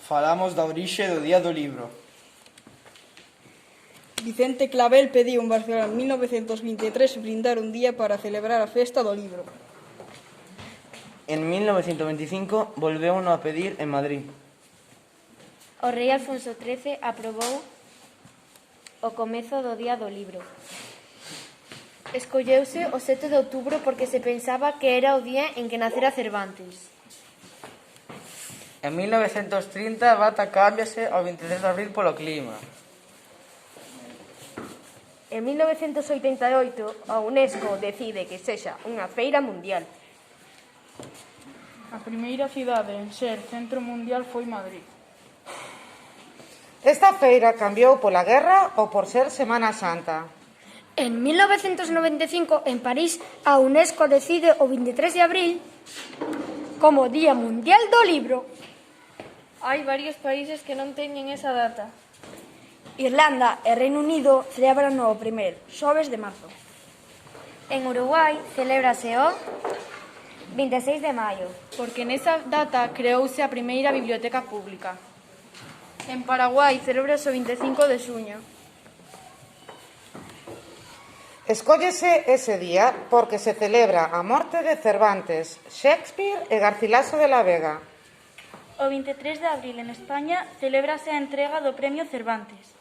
Falamos da orixe do Día do Libro. Vicente Clavel pediu en Barcelona en 1923 brindar un día para celebrar a festa do libro. En 1925 volveuno a pedir en Madrid. O rei Alfonso XIII aprobou o comezo do Día do Libro. Escolleuse o 7 de outubro porque se pensaba que era o día en que nacera Cervantes. En 1930 a data cámbiase ao 23 de abril polo clima. En 1988 a UNESCO decide que sexa unha feira mundial. A primeira cidade en ser centro mundial foi Madrid. Esta feira cambiou pola guerra ou por ser Semana Santa. En 1995, en París, a UNESCO decide o 23 de abril como Día Mundial do Libro. Hai varios países que non teñen esa data. Irlanda e Reino Unido celebran o primeiro xoves de marzo. En Uruguai celébrase o 26 de maio. Porque nesa data creouse a primeira biblioteca pública. En Paraguai celébrase o 25 de xuño. Escóllese ese día porque se celebra a morte de Cervantes, Shakespeare e Garcilaso de la Vega. O 23 de abril en España celébrase a entrega do Premio Cervantes.